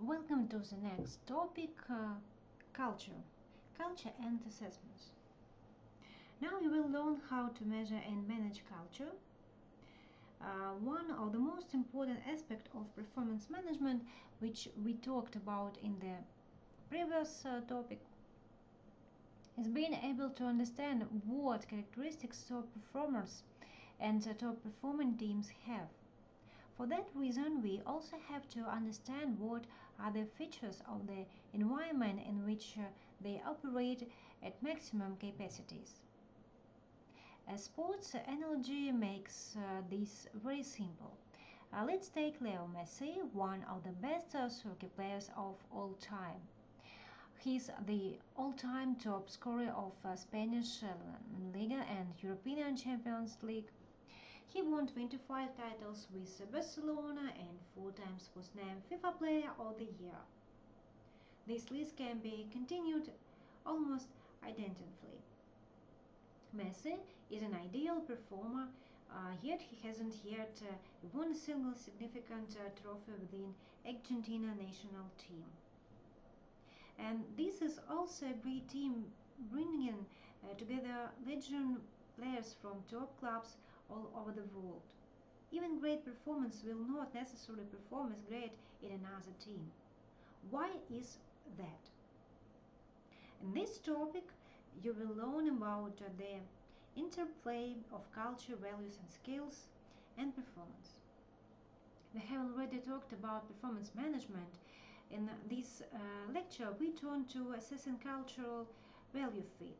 Welcome to the next topic, culture and assessments. Now you will learn how to measure and manage culture. One of the most important aspects of performance management, which we talked about in the previous topic, is being able to understand what characteristics top performers and top performing teams have. For that reason, we also have to understand what are the features of the environment in which they operate at maximum capacities. A sports analogy makes this very simple. Let's take Leo Messi, one of the best soccer players of all time. He's the all-time top scorer of Spanish Liga and European Champions League. He won 25 titles with Barcelona and 4 times was named FIFA Player of the Year. This list can be continued almost indefinitely. Messi is an ideal performer, yet he hasn't yet won a single significant trophy within Argentina national team. And this is also a great team bringing together legend players from top clubs all over the world. Even great performance will not necessarily perform as great in another team. Why is that? In this topic, you will learn about the interplay of culture, values and skills and performance. We have already talked about performance management. In this lecture, we turn to assessing cultural value fit.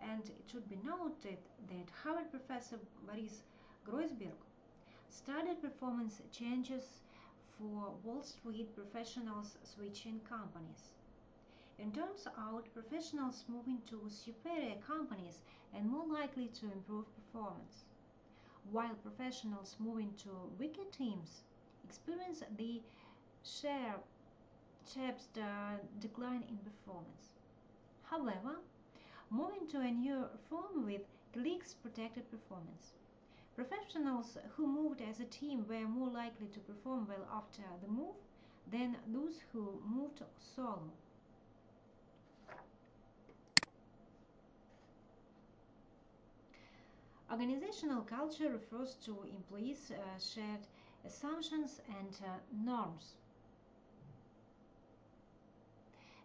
And it should be noted that Harvard professor Boris Groysberg studied performance changes for Wall Street professionals switching companies. It turns out professionals moving to superior companies are more likely to improve performance, while professionals moving to weaker teams experience the sharpest decline in performance. However, moving to a new firm with colleagues protected performance. Professionals who moved as a team were more likely to perform well after the move than those who moved solo. Organizational culture refers to employees' shared assumptions and norms,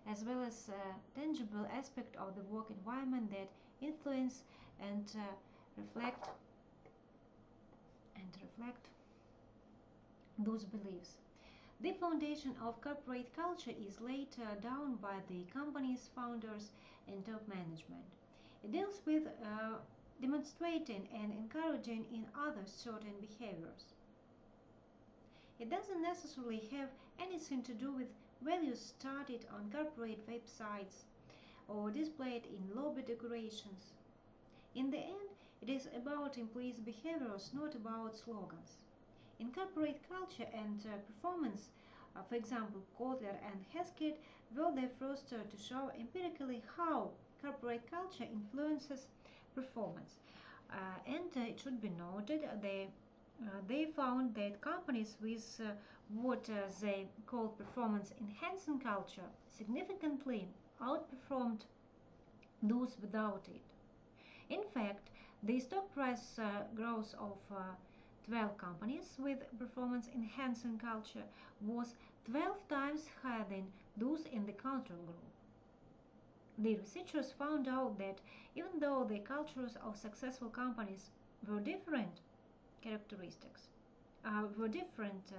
as well as tangible aspects of the work environment that influence and reflect those beliefs. The foundation of corporate culture is laid down by the company's founders and top management. It deals with demonstrating and encouraging in others certain behaviors. It doesn't necessarily have anything to do with values started on corporate websites or displayed in lobby decorations. In the end, it is about employees' behaviors, not about slogans. In corporate culture and performance, for example, Kotler and Hesketh were the first to show empirically how corporate culture influences performance. And it should be noted they found that companies with what they called performance enhancing culture significantly outperformed those without it. In fact, the stock price growth of 12 companies with performance enhancing culture was 12 times higher than those in the control group. The researchers found out that even though the cultures of successful companies were different, characteristics were different,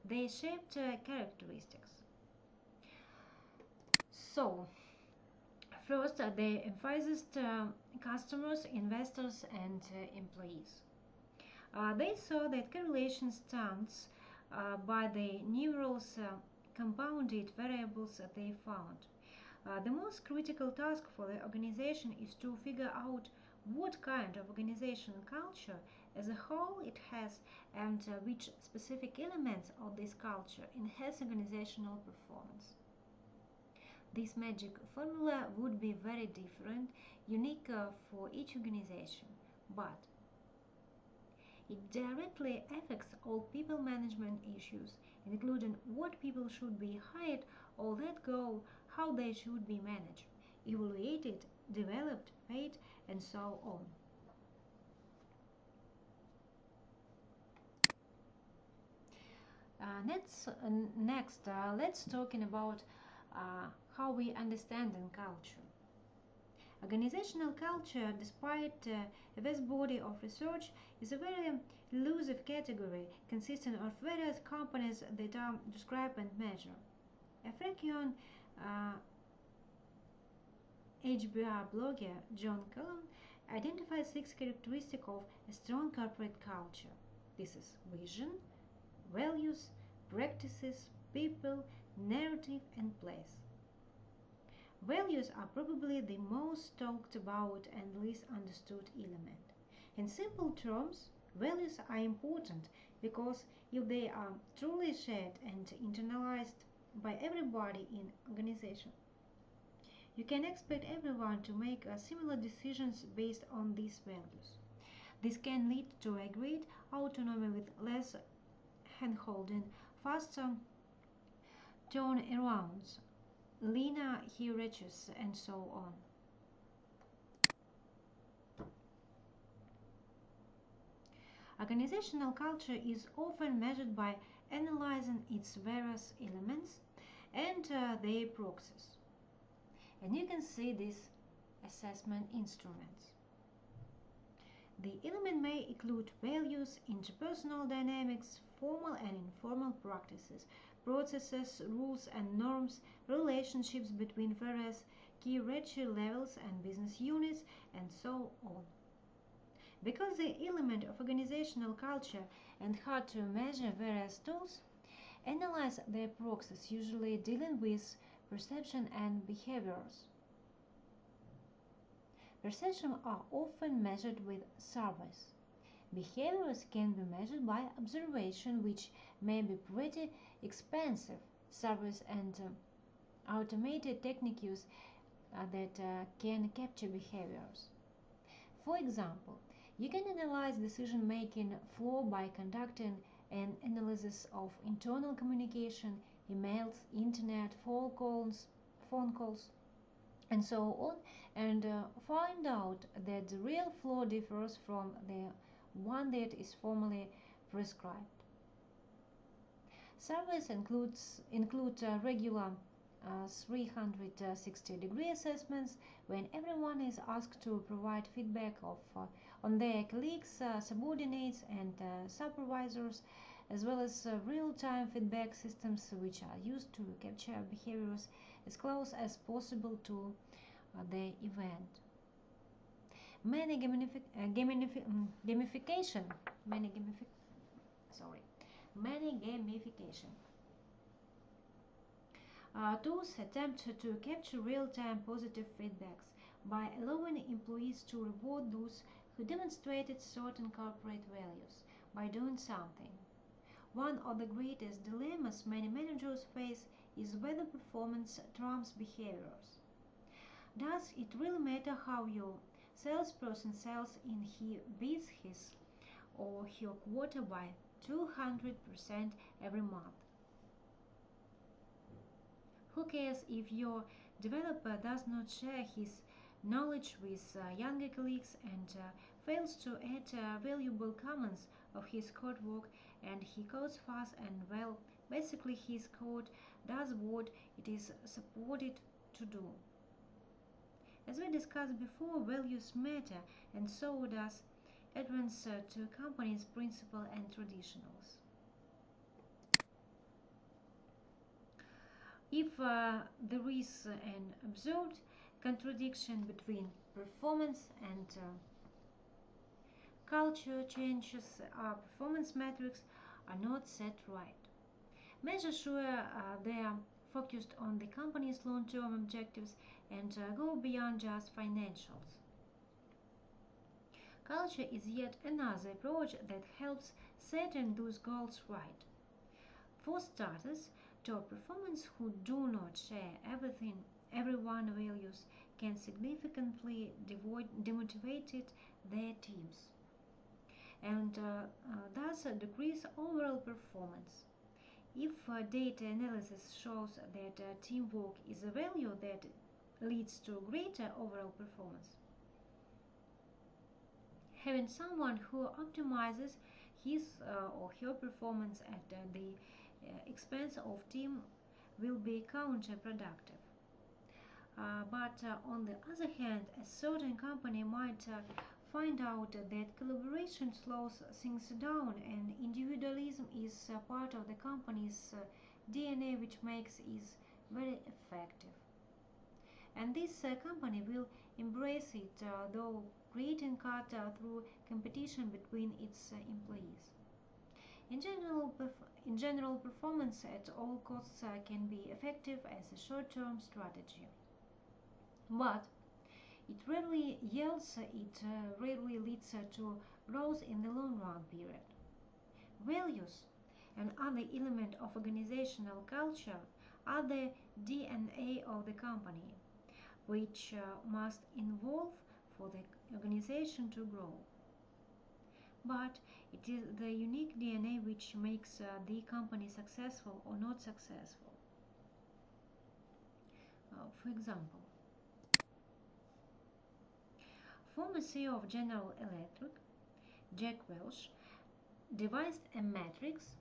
they shaped characteristics. So, first, they emphasized customers, investors, and employees. They saw that correlation stands by the numerous compounded variables that they found. The most critical task for the organization is to figure out what kind of organizational culture as a whole it has and which specific elements of this culture enhance organizational performance. This magic formula would be very different, unique for each organization, but It directly affects all people management issues, including what people should be hired or let go, how they should be managed, evaluated, developed, paid, and so on. Let's talking about how we understand in culture. Organizational culture, despite a vast body of research, is a very elusive category consisting of various components that are described and measured. A Frankian HBR blogger, John Cullen, identified 6 characteristics of a strong corporate culture. This is vision, values, practices, people, narrative, and place. Values are probably the most talked about and least understood element. In simple terms, values are important because if they are truly shared and internalized by everybody in organization, you can expect everyone to make similar decisions based on these values. This can lead to a great autonomy with less handholding, faster turnarounds, leaner hierarchies, and so on. Organizational culture is often measured by analyzing its various elements and their proxies. And you can see these assessment instruments. The element may include values, interpersonal dynamics, formal and informal practices, processes, rules and norms, relationships between various hierarchy levels and business units, and so on. Because the element of organizational culture and hard to measure various tools, analyze their proxies usually dealing with perception and behaviors. Perceptions are often measured with surveys. Behaviors can be measured by observation, which may be pretty expensive. Surveys and automated techniques that can capture behaviors. For example, you can analyze decision-making flow by conducting an analysis of internal communication, emails, internet, phone calls, and so on, and find out that the real flow differs from the one that is formally prescribed. Surveys include regular 360-degree assessments when everyone is asked to provide feedback on their colleagues, subordinates, and supervisors, as well as real-time feedback systems which are used to capture behaviors as close as possible to the event. Many gamification, many gamification tools attempt to capture real-time positive feedbacks by allowing employees to reward those who demonstrated certain corporate values by doing something. One of the greatest dilemmas many managers face is whether performance trumps behaviors. Does it really matter how your salesperson sells in he beats his or her quota by 200% every month? Who cares if your developer does not share his knowledge with younger colleagues and fails to add valuable comments of his code work and he codes fast and well? Basically, his code does what it is supported to do. As we discussed before, values matter, and so does adherence to a company's principles and traditionals. If there is an observed contradiction between performance and culture changes, performance metrics are not set right. Measures sure they are focused on the company's long-term objectives and go beyond just financials. Culture is yet another approach that helps setting those goals right. For starters, top performers who do not share everyone values can significantly demotivate their teams. and thus decrease overall performance. If data analysis shows that teamwork is a value that leads to greater overall performance, having someone who optimizes his or her performance at the expense of team will be counterproductive. But on the other hand, a certain company might find out that collaboration slows things down and individualism is part of the company's DNA, which makes it very effective. And this company will embrace it, though creating cut through competition between its employees. In general, performance at all costs can be effective as a short-term strategy, but it rarely yields. It rarely leads to growth in the long run period. Values and other element of organizational culture are the DNA of the company, which must evolve for the organization to grow. But it is the unique DNA which makes the company successful or not successful. For example, former CEO of General Electric, Jack Welch, devised a matrix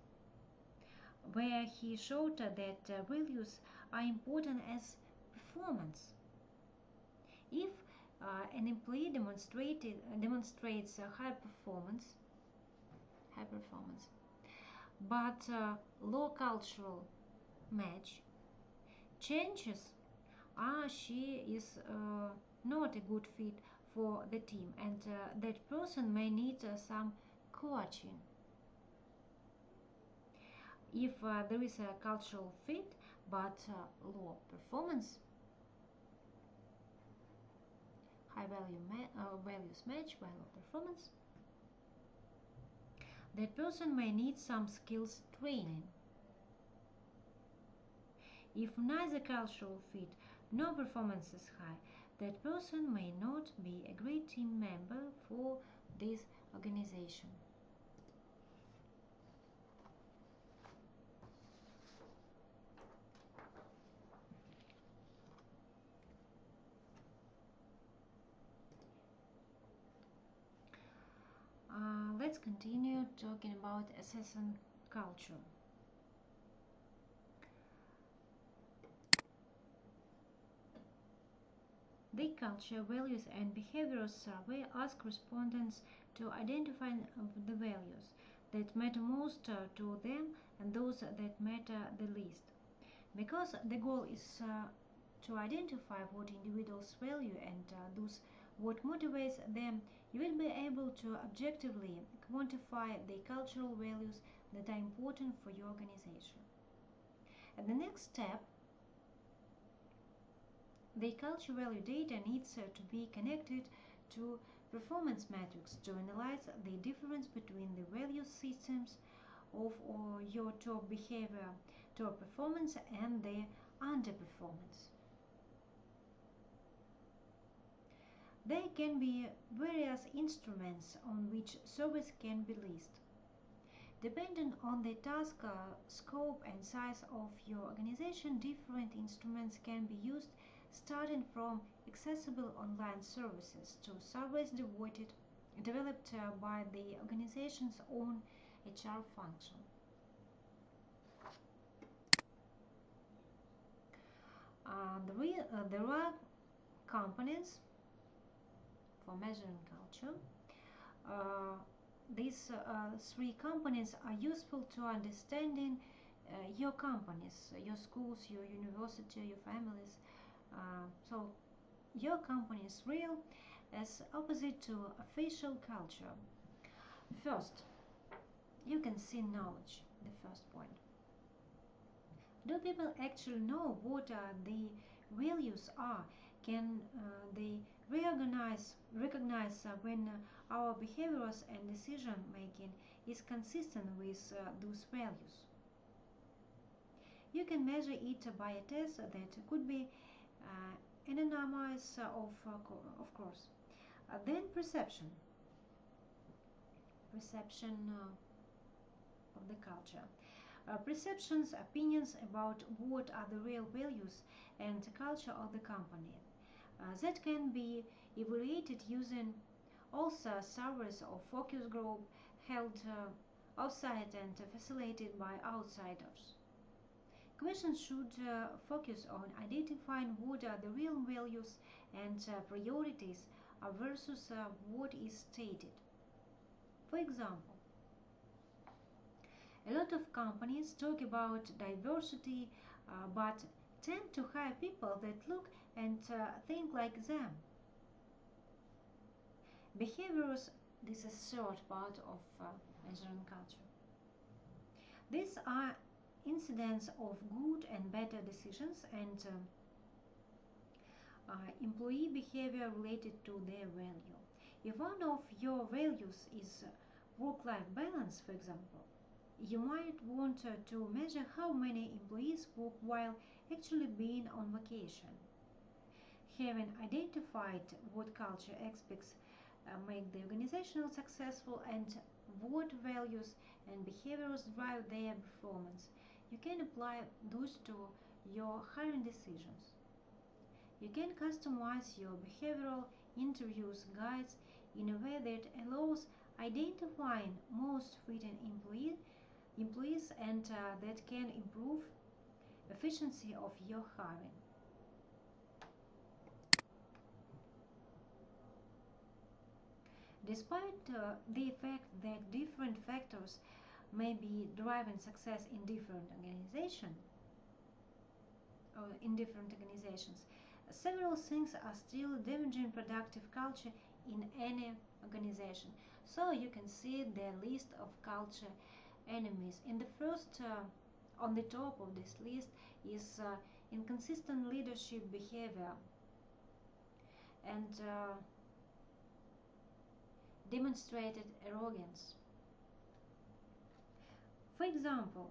where he showed that values are important as performance. If an employee demonstrates high performance, but low cultural match, changes she is not a good fit for the team, and that person may need some coaching. If there is a cultural fit but low performance, values match by low performance, that person may need some skills training. If neither cultural fit nor performance is high, that person may not be a great team member for this organization. Let's continue talking about assessing culture. The culture, values, and behavioral survey ask respondents to identify the values that matter most to them and those that matter the least. Because the goal is to identify what individuals value and thus what motivates them, you will be able to objectively quantify the cultural values that are important for your organization. And the next step, the culture value data needs to be connected to performance metrics to analyze the difference between the value systems of your top behavior, top performance, and the underperformance. There can be various instruments on which service can be listed. Depending on the task scope and size of your organization, different instruments can be used, starting from accessible online services to surveys developed by the organization's own HR function. There are components for measuring culture. These three components are useful to understanding your companies, your schools, your university, your families. So your company is real as opposite to official culture. First, you can see knowledge, the first point. Do people actually know what the values are? Can they recognize when our behaviors and decision making is consistent with those values? You can measure it by a test that could be anonymous, of course. Then perception. perception of the culture. Perceptions, opinions about what are the real values and culture of the company. That can be evaluated using also surveys or focus group held outside and facilitated by outsiders. Questions should focus on identifying what are the real values and priorities versus what is stated. For example, a lot of companies talk about diversity but tend to hire people that look and think like them. Behaviors, this is third part of measuring culture. These are incidents of good and better decisions and employee behavior related to their value. If one of your values is work-life balance, for example, you might want to measure how many employees work while actually being on vacation. Having identified what culture aspects make the organization successful and what values and behaviors drive their performance, you can apply those to your hiring decisions. You can customize your behavioral interviews guides in a way that allows identifying most fitting employees and that can improve efficiency of your hiring. Despite the fact that different factors may be driving success in different organizations, several things are still damaging productive culture in any organization. So you can see the list of culture enemies. In the first, on the top of this list is inconsistent leadership behavior and demonstrated arrogance. For example,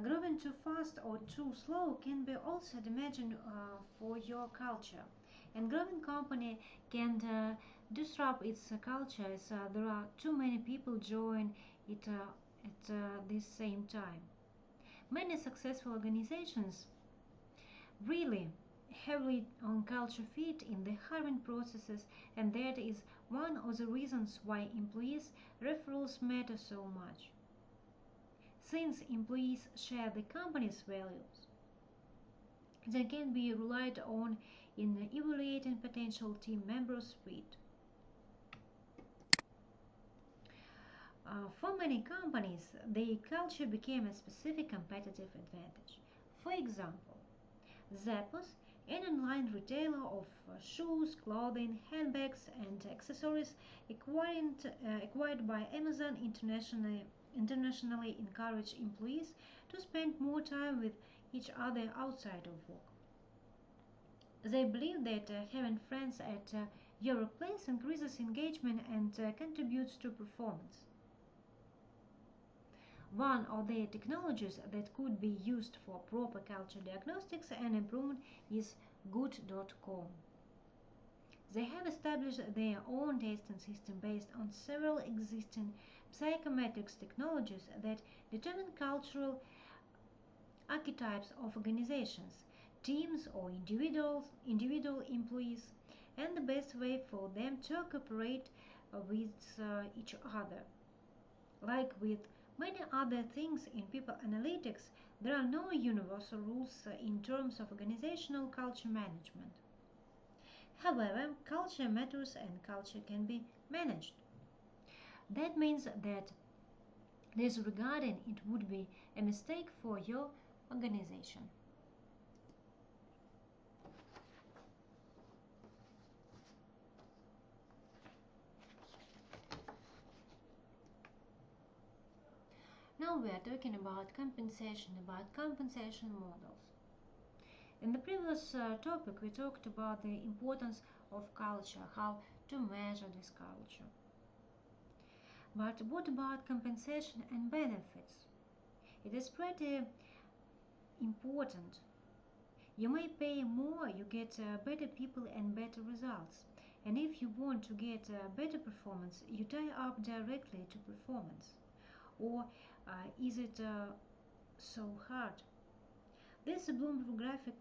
growing too fast or too slow can be also damaging for your culture. And growing company can disrupt its culture as there are too many people join it at the same time. Many successful organizations really heavily on culture fit in the hiring processes, and that is one of the reasons why employees referrals matter so much. Since employees share the company's values, they can be relied on in evaluating potential team members' fit. For many companies, the culture became a specific competitive advantage. For example, Zappos, an online retailer of shoes, clothing, handbags, and accessories acquired by Amazon internationally encourage employees to spend more time with each other outside of work. They believe that having friends at your workplace increases engagement and contributes to performance. One of the technologies that could be used for proper culture diagnostics and improvement is Good.com. They have established their own testing system based on several existing psychometrics technologies that determine cultural archetypes of organizations, teams or individual employees, and the best way for them to cooperate with each other. Like with many other things in people analytics, there are no universal rules in terms of organizational culture management. However, culture matters and culture can be managed. That means that disregarding it would be a mistake for your organization. Now we are talking about compensation models. In the previous topic, we talked about the importance of culture, how to measure this culture. But what about compensation and benefits? It is pretty important. You may pay more, you get better people and better results. And if you want to get better performance, you tie up directly to performance. Or is it so hard? This Bloomberg graphic,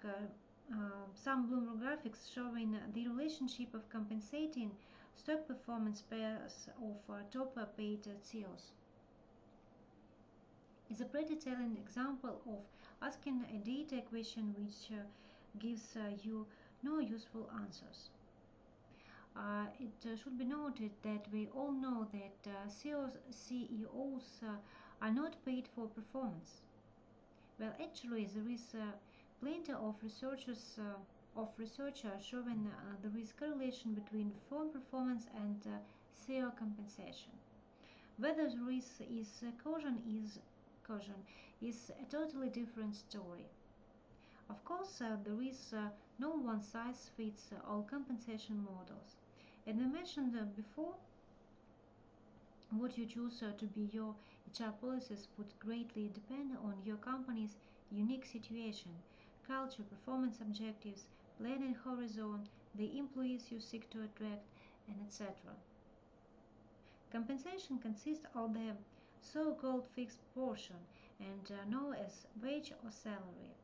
some Bloomberg graphics showing the relationship of compensating stock performance pairs of top paid CEOs. Is a pretty telling example of asking a data question which gives you no useful answers. It should be noted that we all know that CEOs are not paid for performance. Well, actually, there is plenty of researchers showing there is correlation between firm performance and CEO compensation. Whether there is caution is a totally different story. Of course, there is no one-size-fits-all compensation models. And I mentioned before, what you choose to be your HR policies would greatly depend on your company's unique situation, culture, performance objectives, planning horizon, the employees you seek to attract, and etc. Compensation consists of the so-called fixed portion, and known as wage or salary,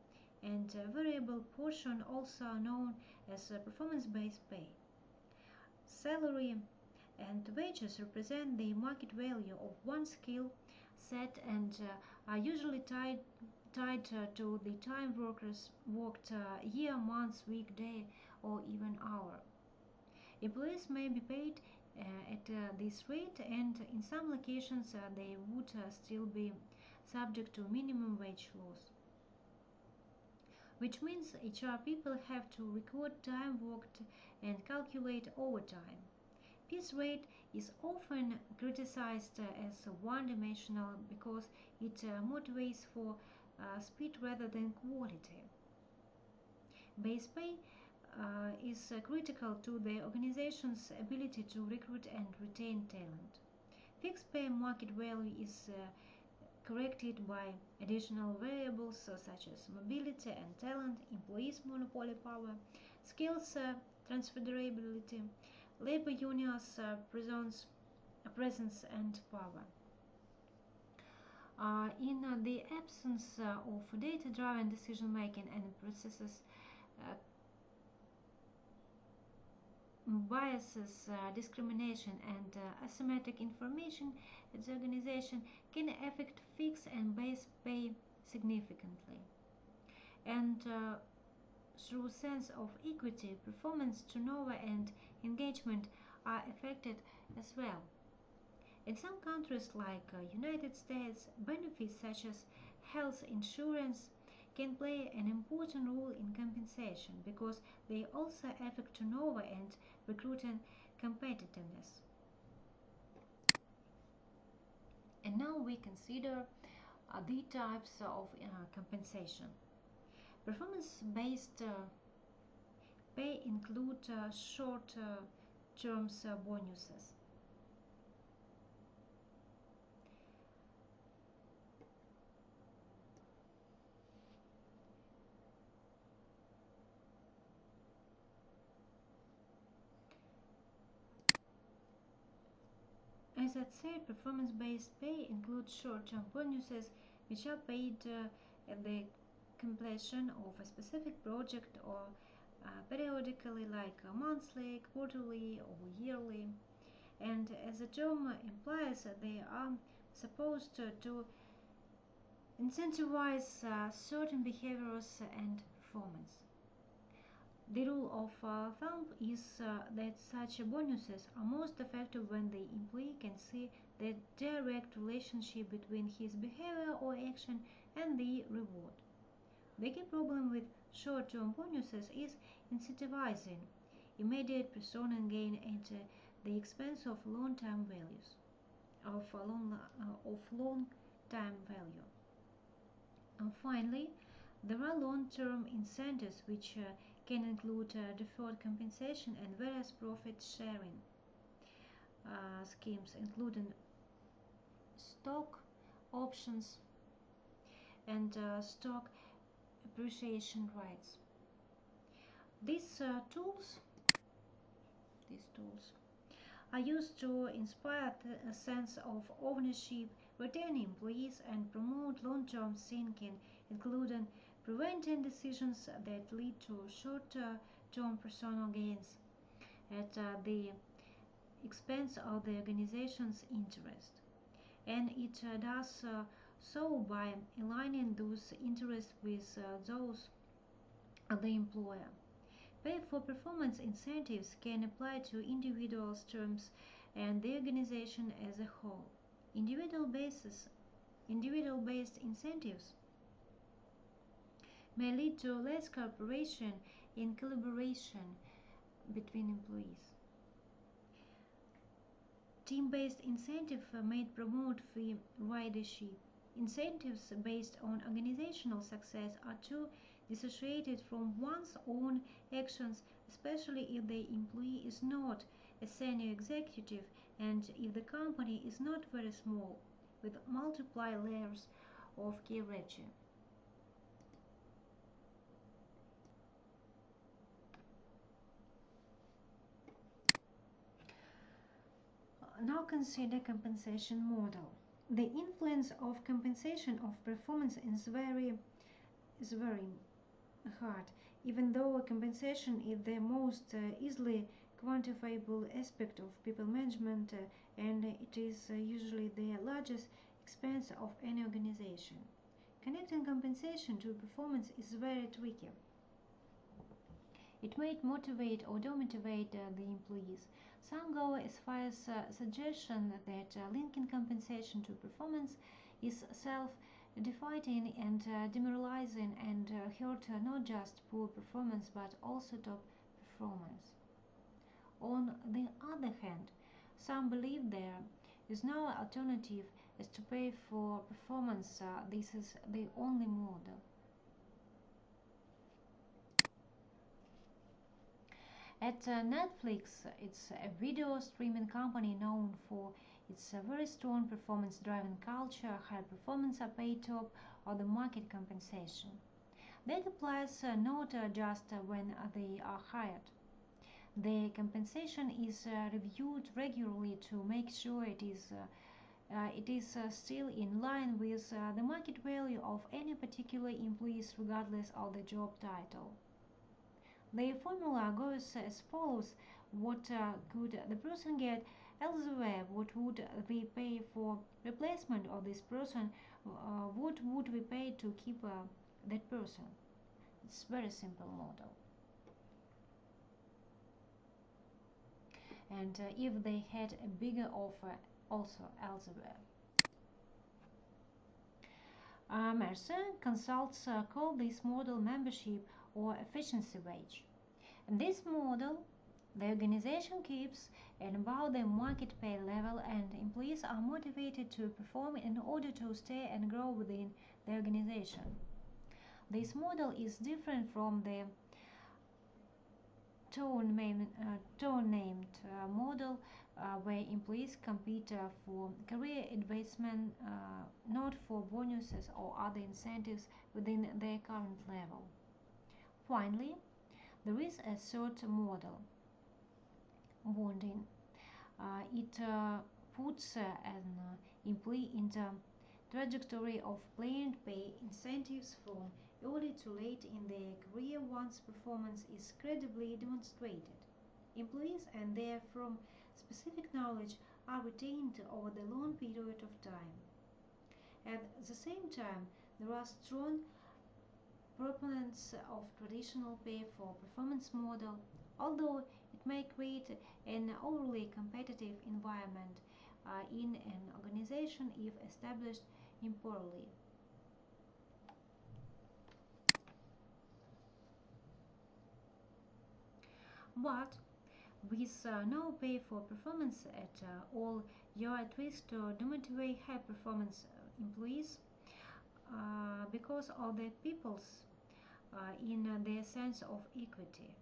and variable portion, also known as performance-based pay. Salary and wages represent the market value of one skill set and are usually tied to the time workers worked year, month, week, day, or even hour. Employees may be paid at this rate, and in some locations they would still be subject to minimum wage laws, which means HR people have to record time worked and calculate overtime. This rate is often criticized as one-dimensional because it motivates for speed rather than quality. Base pay is critical to the organization's ability to recruit and retain talent. Fixed pay market value is corrected by additional variables such as mobility and talent, employees' monopoly power, skills transferability, labor unions' presence and power. In the absence of data-driven decision-making and processes, uh, biases, discrimination, and asymmetric information at the organization can affect fixed and base pay significantly. And through sense of equity, performance turnover and engagement are affected as well. In some countries like United States, benefits such as health insurance can play an important role in compensation because they also affect turnover and recruiting competitiveness. And now we consider the types of compensation. Performance-based pay include short-term bonuses. As I said, performance-based pay includes short-term bonuses which are paid at the completion of a specific project or periodically, like monthly, quarterly, or yearly. And as the term implies, they are supposed to incentivize certain behaviors and performance. The rule of thumb is that such bonuses are most effective when the employee can see the direct relationship between his behavior or action and the reward. The key problem with short-term bonuses is incentivizing immediate personal gain at the expense of long-term values, of long-time value. And finally, there are long-term incentives which can include deferred compensation and various profit sharing schemes, including stock options and stock appreciation rights. These these tools are used to inspire a sense of ownership, retain employees, and promote long-term thinking, including preventing decisions that lead to short-term personal gains at the expense of the organization's interest. And it does so by aligning those interests with those of the employer. Pay for performance incentives can apply to individuals' terms and the organization as a whole. Individual based incentives may lead to less cooperation and collaboration between employees. Team based incentives may promote free ridership. Incentives based on organizational success are too dissociated from one's own actions, especially if the employee is not a senior executive and if the company is not very small, with multiple layers of hierarchy. Now consider compensation model. The influence of compensation of performance is very hard, even though compensation is the most easily quantifiable aspect of people management and it is usually the largest expense of any organization. Connecting compensation to performance is very tricky. It may motivate or demotivate the employees. Some go as far as suggestion that linking compensation to performance is self-defeating and demoralizing and hurt not just poor performance but also top performance. On the other hand, some believe there is no alternative as to pay for performance. This is the only model. At Netflix, it's a video streaming company known for its very strong performance-driven culture. High performance are paid top of the market compensation. That applies not just when they are hired. The compensation is reviewed regularly to make sure it is still in line with the market value of any particular employees regardless of the job title. The formula goes as follows: what could the person get elsewhere? What would we pay for replacement of this person? What would we pay to keep that person? It's a very simple model. And if they had a bigger offer also elsewhere. Mercer Consults call this model membership or efficiency wage. In this model, the organization keeps at about the market pay level and employees are motivated to perform in order to stay and grow within the organization. This model is different from the named model where employees compete for career advancement, not for bonuses or other incentives within their current level. Finally, there is a third model, bonding. It puts an employee in the trajectory of planned pay incentives from early to late in their career once performance is credibly demonstrated. Employees and their firm specific knowledge are retained over the long period of time. At the same time, there are strong proponents of traditional pay for performance model, although it may create an overly competitive environment in an organization if established improperly. But with no pay for performance at all, you are at risk to demotivate high performance employees because of the people's in their sense of equity.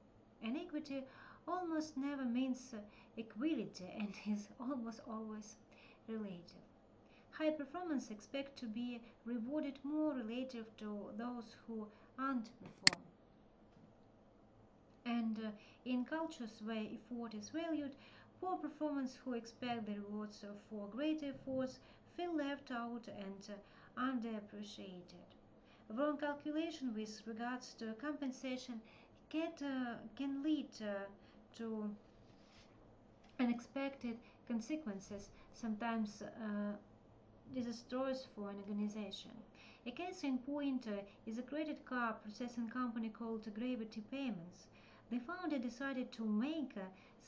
And equity almost never means equality and is almost always relative. High performance expect to be rewarded more relative to those who underperform. And in cultures where effort is valued, poor performers who expect the rewards for greater efforts feel left out and underappreciated. Wrong calculation with regards to compensation can lead to unexpected consequences, sometimes disastrous for an organization. A case in point is a credit card processing company called Gravity Payments. The founder decided to make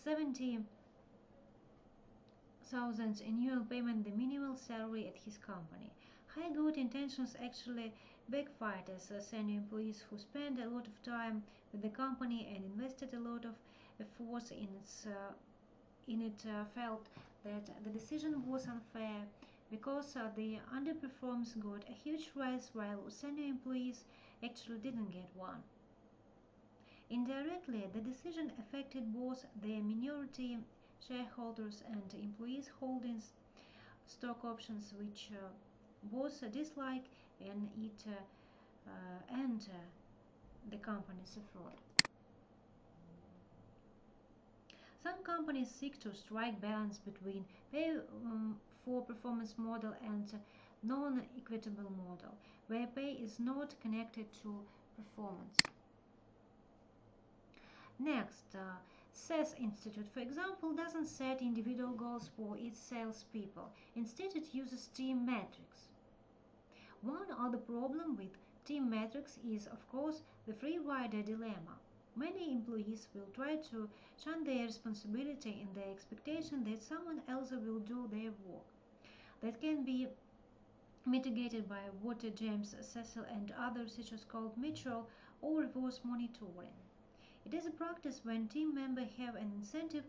70,000 annual payment the minimal salary at his company. High good intentions actually backfired as senior employees who spent a lot of time with the company and invested a lot of efforts in it felt that the decision was unfair because the underperformers got a huge rise while senior employees actually didn't get one. Indirectly, the decision affected both the minority shareholders and employees holding stock options, which both dislike and the company's effort. Some companies seek to strike balance between pay for performance model and non-equitable model, where pay is not connected to performance. Next, SES Institute, for example, doesn't set individual goals for its salespeople. Instead, it uses team metrics. One other problem with team metrics is, of course, the free rider dilemma. Many employees will try to shun their responsibility in the expectation that someone else will do their work. That can be mitigated by what James Cecil and other researchers called mutual or reverse monitoring. It is a practice when team members have an incentive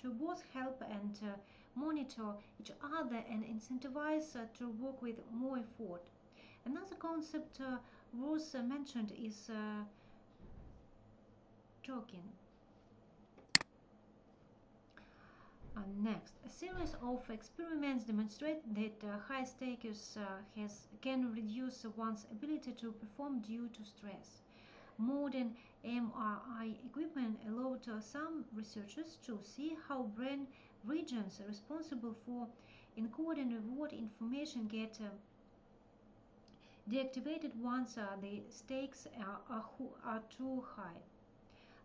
to both help and monitor each other and incentivize to work with more effort. Another concept Rose mentioned is talking. Next, a series of experiments demonstrate that high stakes can reduce one's ability to perform due to stress. Modern MRI equipment allowed some researchers to see how brain regions responsible for encoding reward information get deactivated once the stakes are too high.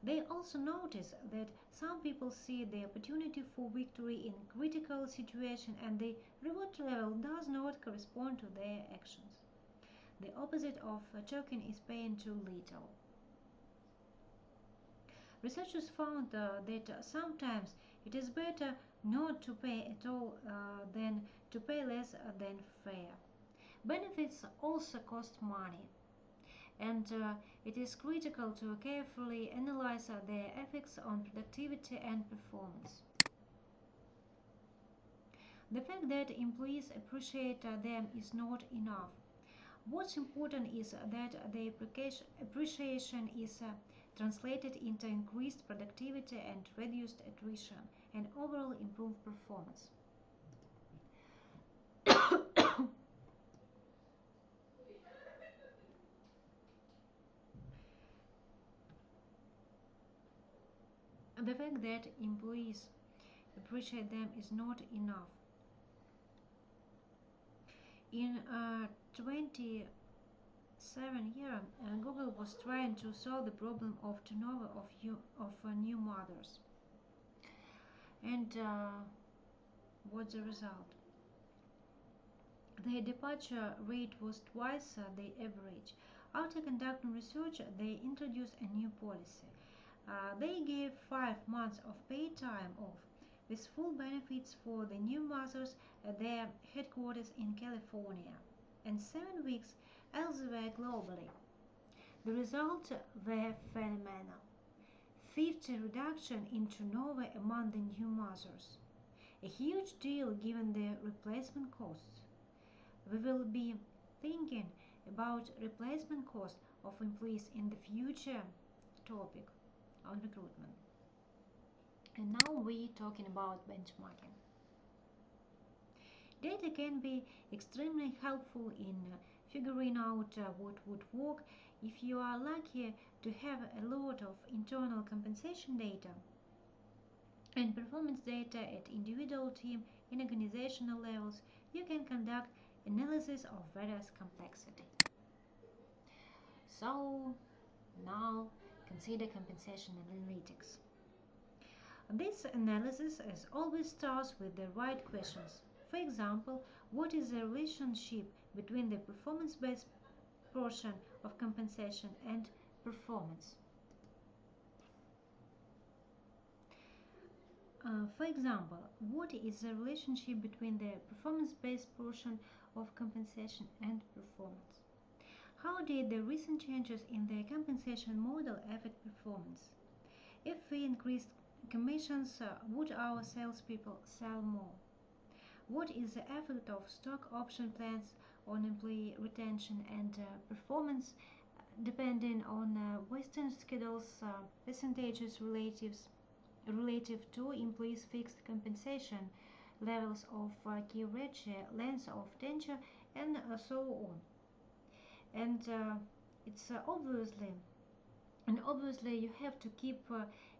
They also notice that some people see the opportunity for victory in critical situations and the reward level does not correspond to their actions. The opposite of choking is paying too little. Researchers found that sometimes it is better not to pay at all than to pay less than fair. Benefits also cost money, and it is critical to carefully analyze their effects on productivity and performance. The fact that employees appreciate them is not enough. What's important is that the appreciation is translated into increased productivity and reduced attrition and overall improved performance. The fact that employees appreciate them is not enough. In 27 years, Google was trying to solve the problem of turnover of new mothers. And what's the result? The departure rate was twice the average. After conducting research, they introduced a new policy. They gave 5 months of paid time off with full benefits for the new mothers at their headquarters in California and 7 weeks elsewhere globally. The results were phenomenal. 50 reduction in turnover among the new mothers. A huge deal given the replacement costs. We will be thinking about replacement cost of employees in the future topic on recruitment. And now we're talking about benchmarking. Data can be extremely helpful in figuring out what would work if you are lucky to have a lot of internal compensation data and performance data at individual, team, and organizational levels. You can conduct analysis of various complexity. So now consider compensation analytics. This analysis, as always, starts with the right questions. For example, what is the relationship between the performance-based portion of compensation and performance? For example, what is the relationship between the performance-based portion of compensation and performance? How did the recent changes in the compensation model affect performance? If we increased commissions, would our salespeople sell more? What is the effect of stock option plans on employee retention and performance, depending on vesting schedules, percentages relative to employees' fixed compensation, levels of key ratio, length of tenure, and so on. And it's obviously you have to keep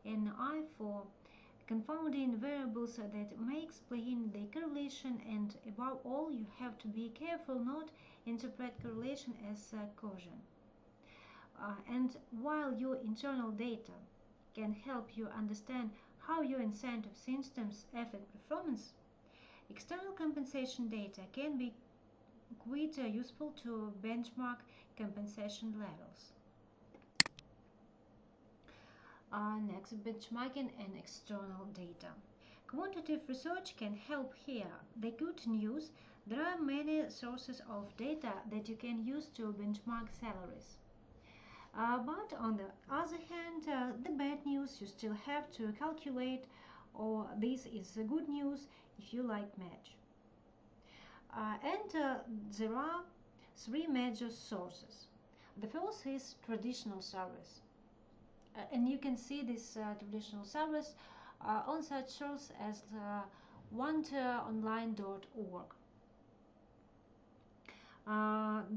an eye for confounding variables that may explain the correlation, and above all you have to be careful not interpret correlation as causation. And while your internal data can help you understand how your incentive systems affect performance, external compensation data can be quite useful to benchmark compensation levels. Next, benchmarking and external data. Quantitative research can help here. The good news, there are many sources of data that you can use to benchmark salaries. But on the other hand, the bad news, you still have to calculate, or this is the good news if you like math. There are three major sources. The first is traditional surveys. And you can see this traditional surveys on such source as wantonline.org.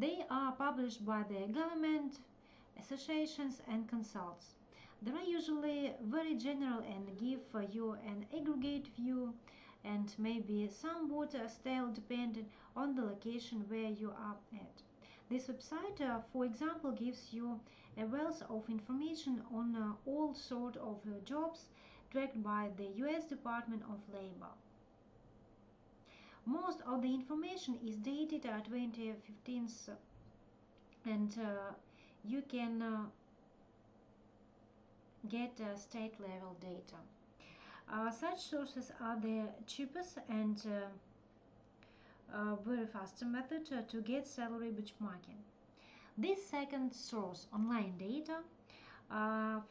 They are published by the government, associations, and consults. They are usually very general and give you an aggregate view and maybe somewhat style dependent on the location where you are at. This website, for example, gives you a wealth of information on all sorts of jobs tracked by the US Department of Labor. Most of the information is dated 2015, and you can get state level data. Such sources are the cheapest and very fast method to get salary benchmarking. This second source, online data,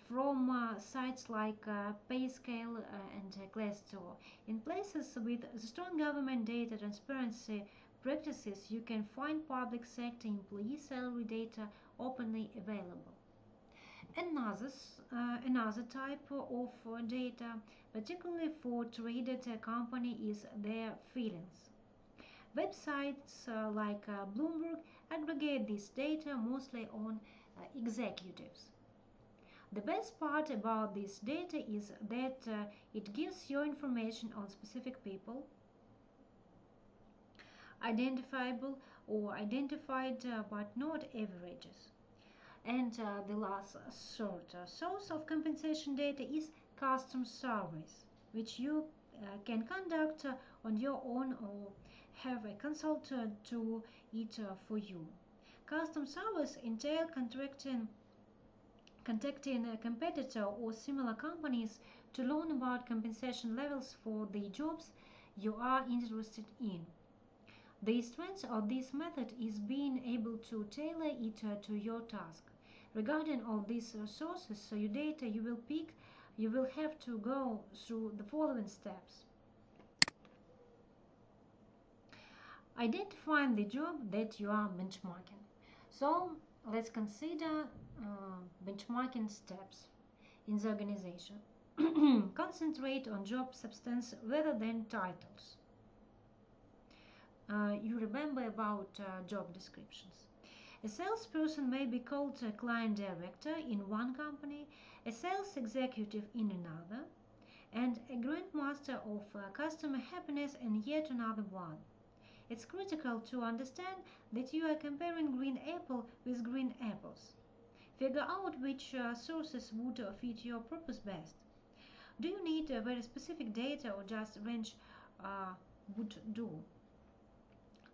from sites like PayScale and Glassdoor. In places with strong government data transparency practices, you can find public sector employee salary data openly available. Another type of data, particularly for traded company, is their feelings. Websites like Bloomberg aggregate this data mostly on executives. The best part about this data is that it gives you information on specific people, identifiable or identified but not averages. And the last source of compensation data is custom surveys, which you can conduct on your own or have a consultant to it for you. Custom surveys entail contacting a competitor or similar companies to learn about compensation levels for the jobs you are interested in. The strength of this method is being able to tailor it to your task. Regarding all these sources, so your data you will pick, you will have to go through the following steps. Identifying the job that you are benchmarking. So let's consider benchmarking steps in the organization. Concentrate on job substance rather than titles. You remember about job descriptions. A salesperson may be called a client director in one company, a sales executive in another, and a grandmaster of customer happiness in yet another one. It's critical to understand that you are comparing green apple with green apples. Figure out which sources would fit your purpose best. Do you need very specific data or just range would do?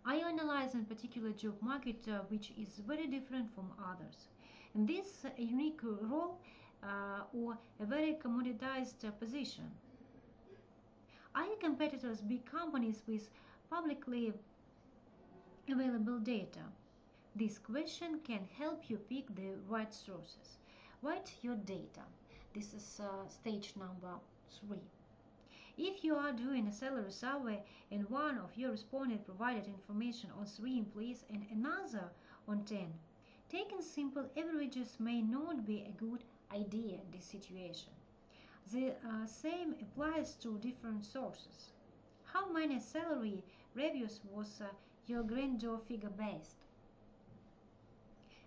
I analyze a particular job market which is very different from others. In this unique role or a very commoditized position. Are your competitors big companies with publicly available data? This question can help you pick the right sources. Write your data. This is stage number 3. If you are doing a salary survey and one of your respondents provided information on 3 employees and another on 10, taking simple averages may not be a good idea in this situation. The same applies to different sources. How many salary reviews was your grandeur figure based?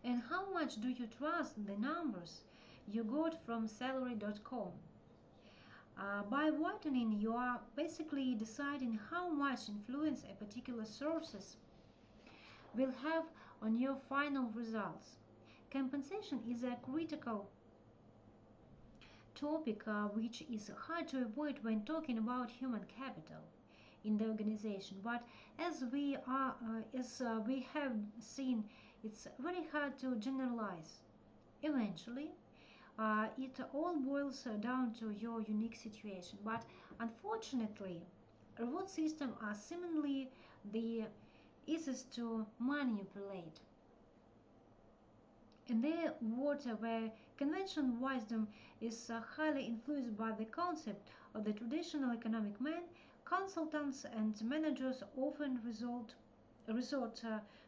And how much do you trust the numbers you got from salary.com? By whitening, you are basically deciding how much influence a particular sources will have on your final results. Compensation is a critical topic which is hard to avoid when talking about human capital in the organization, but as we have seen, it's very hard to generalize. Eventually it all boils down to your unique situation, but unfortunately reward systems are seemingly the easiest to manipulate. In their world where conventional wisdom is highly influenced by the concept of the traditional economic man, consultants and managers often resort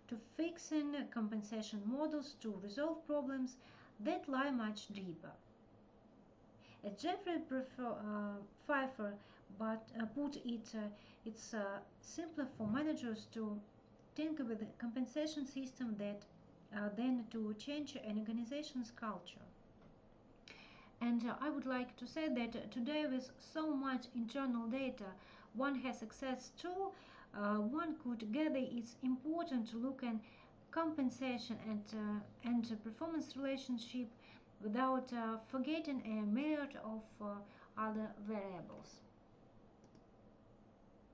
to fixing compensation models to resolve problems that lie much deeper. As Jeffrey Pfeiffer put it, it's simpler for managers to tinker with a compensation system that than to change an organization's culture. And I would like to say that today, with so much internal data one has access to, one could gather it's important to look at compensation and performance relationship without forgetting a myriad of other variables.